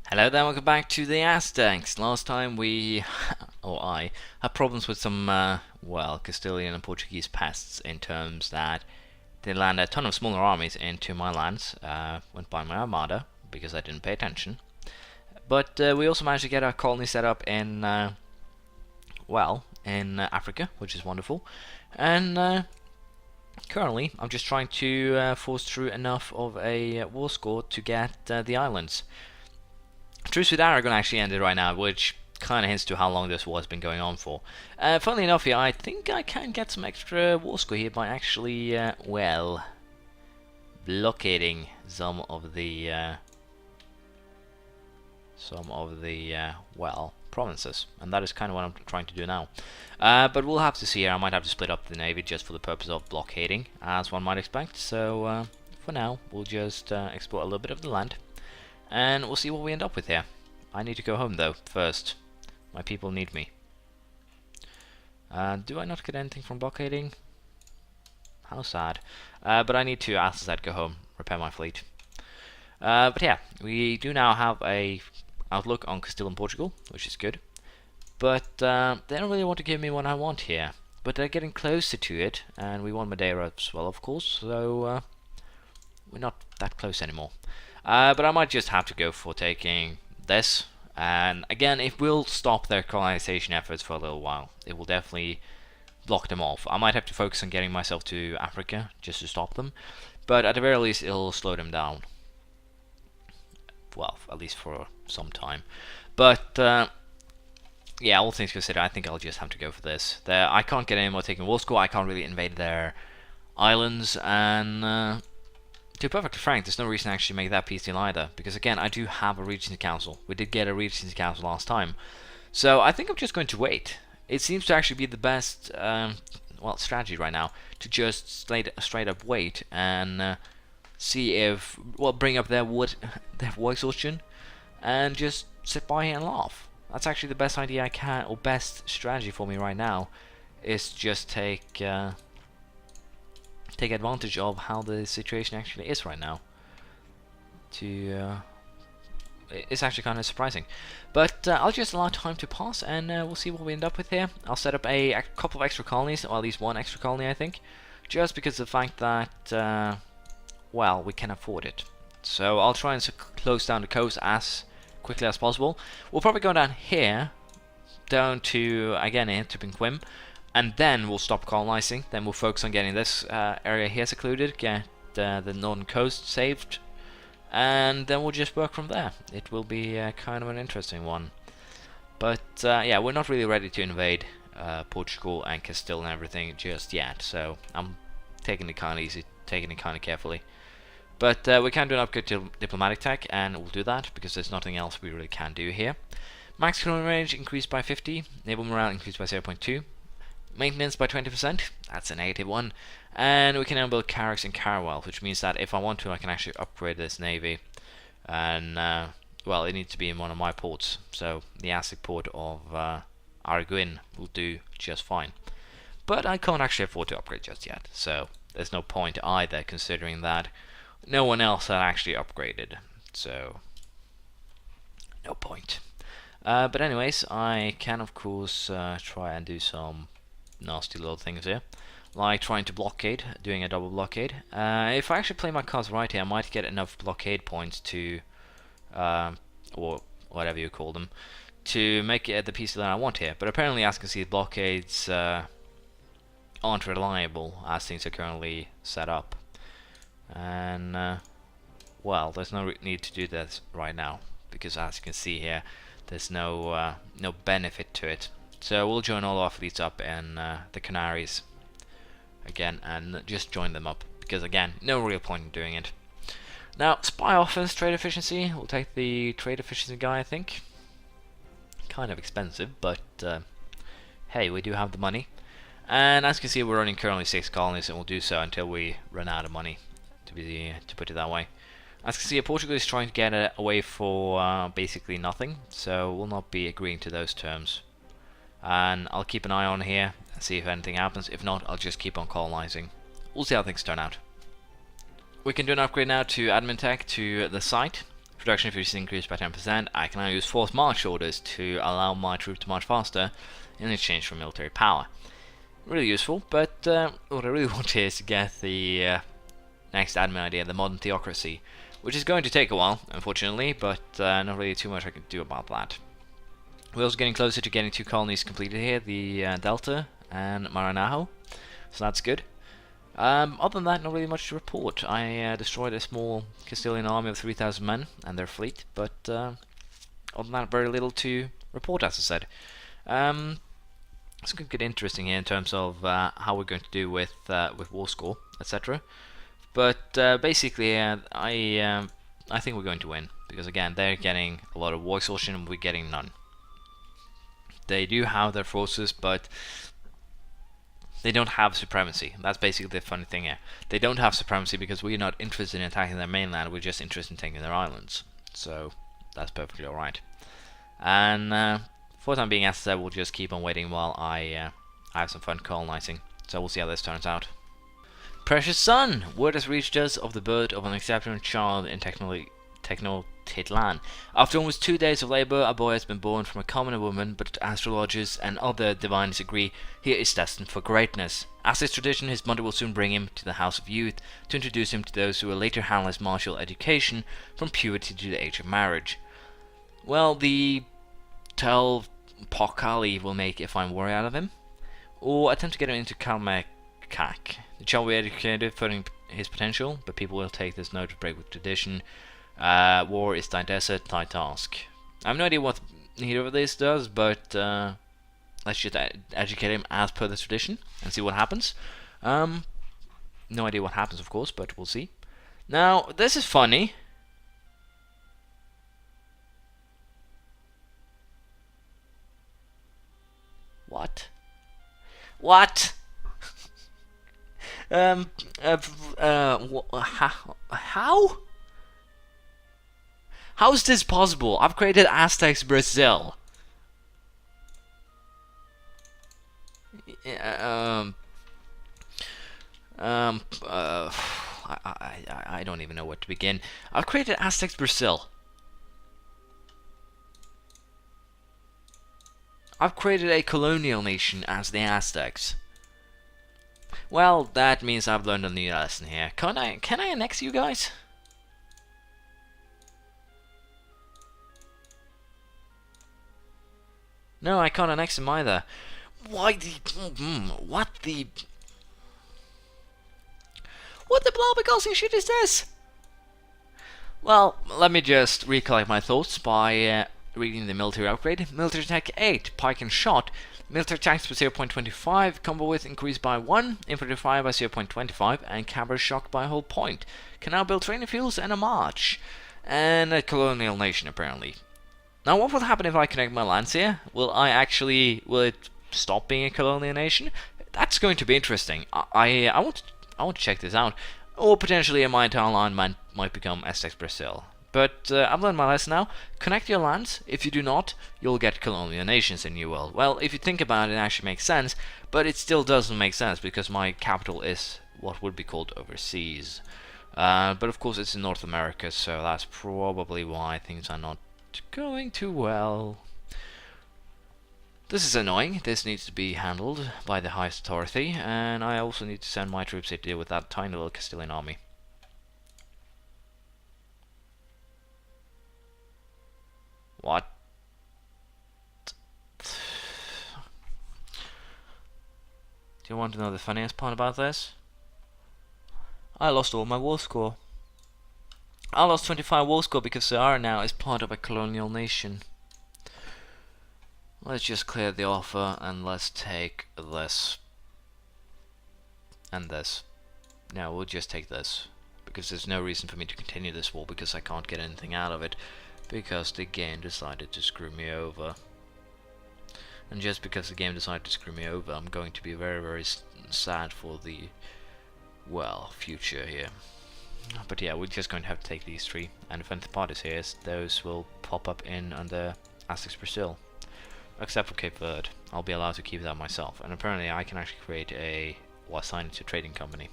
Hello there, welcome back to the Aztecs. Last time we, or I, had problems with some, Castilian and Portuguese pests in terms that they land a ton of smaller armies into my lands, went by my armada, because I didn't pay attention. But we also managed to get our colony set up in, Africa, which is wonderful. And currently, I'm just trying to force through enough of a war score to get the islands. Truce with Aragon actually ended right now, which kind of hints to how long this war has been going on for. Funnily enough here, I think I can get some extra war score here by actually, blockading some of the provinces. And that is kind of what I'm trying to do now. But we'll have to see here. I might have to split up the navy just for the purpose of blockading, as one might expect. So, for now, we'll just explore a little bit of the land. And we'll see what we end up with here. I need to go home though, first. My people need me. Do I not get anything from blockading? How sad. But I need to, as I said, go home, repair my fleet. But yeah, we do now have a outlook on Castile and Portugal, which is good. But they don't really want to give me what I want here. But they're getting closer to it, and we want Madeira as well, of course, so we're not that close anymore. But I might just have to go for taking this. And again, it will stop their colonization efforts for a little while. It will definitely block them off. I might have to focus on getting myself to Africa just to stop them. But at the very least, it'll slow them down. Well, at least for some time. But yeah, all things considered, I think I'll just have to go for this. I can't get any more taking war score. I can't really invade their islands. And to be perfectly frank, there's no reason to actually make that peace deal either, because again, I do have a Regency Council. We did get a Regency Council last time, so I think I'm just going to wait. It seems to actually be the best, strategy right now, to just straight up wait and see if, bring up their war exhaustion, and just sit by and laugh. That's actually the best idea I can, or best strategy for me right now, is just take advantage of how the situation actually is right now. It's actually kind of surprising, but I'll just allow time to pass, and we'll see what we end up with here. I'll set up a couple of extra colonies, or at least one extra colony, I think, just because of the fact that we can afford it. So I'll try and close down the coast as quickly as possible. We'll probably go down here, down to again here to Pinquim. And then we'll stop colonizing. Then we'll focus on getting this area here secluded, get the northern coast saved, and then we'll just work from there. It will be kind of an interesting one. But yeah, we're not really ready to invade Portugal and Castile and everything just yet. So I'm taking it kind of easy, taking it kind of carefully. But we can do an upgrade to diplomatic tech, and we'll do that because there's nothing else we really can do here. Max colonial range increased by 50, naval morale increased by 0.2. Maintenance by 20%, that's a negative one, and we can now build Carracks and Carawels, which means that if I want to, I can actually upgrade this navy, and it needs to be in one of my ports, so the Aztec port of Aragon will do just fine. But I can't actually afford to upgrade just yet, so there's no point either, considering that no one else had actually upgraded, so no point. But anyways, I can of course try and do some nasty little things here, like trying to blockade, doing a double blockade. If I actually play my cards right here, I might get enough blockade points to, or whatever you call them, to make it the piece that I want here. But apparently, as you can see, blockades aren't reliable as things are currently set up, and there's no need to do that right now, because as you can see here, there's no benefit to it. So we'll join all our fleets up in the Canaries again, and just join them up, because again, no real point in doing it. Now, spy offense, trade efficiency. We'll take the trade efficiency guy, I think. Kind of expensive, but hey, we do have the money. And as you can see, we're running currently 6 colonies, and we'll do so until we run out of money, to put it that way. As you can see, Portugal is trying to get away for basically nothing, so we'll not be agreeing to those terms. And I'll keep an eye on here and see if anything happens. If not, I'll just keep on colonizing. We'll see how things turn out. We can do an upgrade now to admin tech to the site, Production efficiency increased by 10%. I can now use forced march orders to allow my troops to march faster in exchange for military power. Really useful, but what I really want is to get the next admin idea, the modern theocracy, which is going to take a while, unfortunately, but not really too much I can do about that. We're also getting closer to getting 2 colonies completed here, the Delta and Maranhão, so that's good. Other than that, not really much to report. I destroyed a small Castilian army of 3,000 men and their fleet, but other than that, very little to report, as I said. It's going to get interesting here in terms of how we're going to do with war score, etc. But basically, I think we're going to win, because again, they're getting a lot of war exhaustion and we're getting none. They do have their forces, but they don't have supremacy. That's basically the funny thing here. They don't have supremacy because we're not interested in attacking their mainland, we're just interested in taking their islands. So, that's perfectly alright. And for the time being, as I said, we'll just keep on waiting while I have some fun colonizing. So we'll see how this turns out. Precious son! Word has reached us of the birth of an exceptional child in Tenochtitlan. After almost 2 days of labor, a boy has been born from a common woman, but astrologers and other divines agree he is destined for greatness. As is tradition, his mother will soon bring him to the House of Youth to introduce him to those who will later handle his martial education from puberty to the age of marriage. Well, the Tel Pokali will make a fine warrior out of him, or attempt to get him into Kalmakak. The child will be educated, furthering his potential, but people will take this note to break with tradition. War is thy desert, thy task. I have no idea what either of this does, but let's just educate him as per the tradition and see what happens. No idea what happens, of course, but we'll see. Now, this is funny. What? What? How? How is this possible? I've created Aztecs Brazil. I don't even know where to begin. I've created Aztecs Brazil. I've created a colonial nation as the Aztecs. Well, that means I've learned a new lesson here. Can I annex you guys? No, I can't annex him either. Why the... what the... What the blabbergossing shit is this? Well, let me just recollect my thoughts by reading the military upgrade. Military attack 8, pike and shot. Military attacks by 0.25, combo width increased by 1, infantry fire by 0.25, and cavalry shock by a whole point. Can now build training fields and a march. And a colonial nation, apparently. Now, what will happen if I connect my lands here? Will it stop being a colonial nation? That's going to be interesting. I want to check this out. Or potentially my entire land might become Aztecs Brazil. But I've learned my lesson now. Connect your lands. If you do not, you'll get colonial nations in New World. Well, if you think about it, it actually makes sense. But it still doesn't make sense because my capital is what would be called overseas. But of course it's in North America, so that's probably why things are not going too well. This is annoying. This needs to be handled by the highest authority, and I also need to send my troops here to deal with that tiny little Castilian army. What? Do you want to know the funniest part about this? I lost all my war score. I lost 25 war score because Sahara now is part of a colonial nation. Let's just clear the offer and let's take this. And this. No, we'll just take this. Because there's no reason for me to continue this war because I can't get anything out of it. Because the game decided to screw me over. And just because the game decided to screw me over, I'm going to be very, very sad for the, well, future here. But yeah, we're just going to have to take these three. And if anything parties here, those will pop up in under Aztecs Brazil. Except for Cape Verde. I'll be allowed to keep that myself. And apparently I can actually create a, well, assign it to a trading company.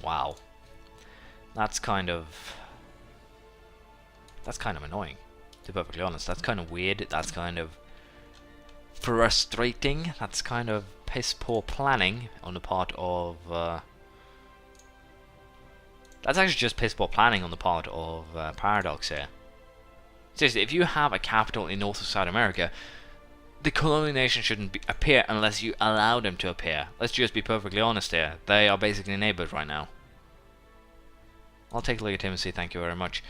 Wow. That's kind of annoying, to be perfectly honest. That's kind of weird. That's kind of frustrating. That's kind of piss poor planning on the part of that's actually just piss poor planning on the part of Paradox here. Seriously, if you have a capital in North or South America, the colonization shouldn't appear unless you allow them to appear. Let's just be perfectly honest here. They are basically neighbors right now. I'll take legitimacy, thank you very much.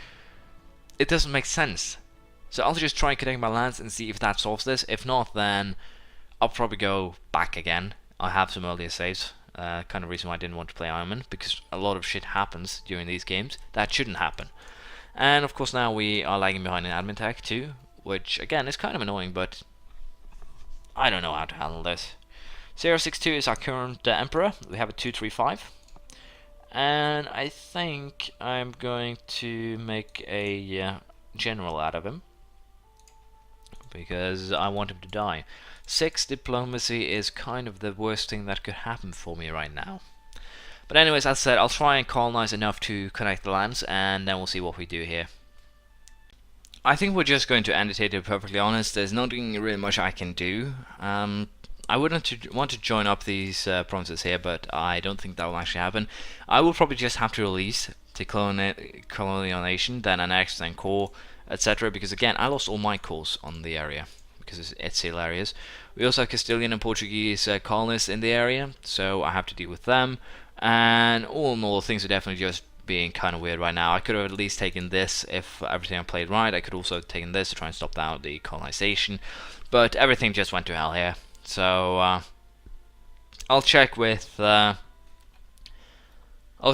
It doesn't make sense. So I'll just try and connect my lands and see if that solves this. If not, then I'll probably go back again. I have some earlier saves. Kind of reason why I didn't want to play Iron Man, because a lot of shit happens during these games that shouldn't happen. And of course now we are lagging behind in admin tech too, which again is kind of annoying, but I don't know how to handle this. 062 is our current emperor. We have a 235. And I think I'm going to make a general out of him, because I want him to die. 6 diplomacy is kind of the worst thing that could happen for me right now. But anyways, as I said, I'll try and colonize enough to connect the lands, and then we'll see what we do here. I think we're just going to end it here, to be perfectly honest. There's nothing really much I can do. I wouldn't want to join up these provinces here, but I don't think that will actually happen. I will probably just have to release the colonization, then annex, then core, etc. Because again, I lost all my cores on the area, because it's seal areas. We also have Castilian and Portuguese colonists in the area, so I have to deal with them. And all in all, things are definitely just being kind of weird right now. I could have at least taken this if everything I played right. I could also have taken this to try and stop out the colonization, but everything just went to hell here. So I'll check with I'll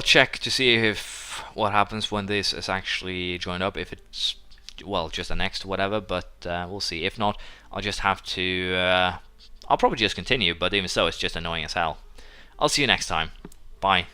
check to see if what happens when this is actually joined up, if it's, well, just annexed or whatever, but we'll see. If not, I'll just have to I'll probably just continue, but even so, it's just annoying as hell. I'll see you next time. Bye.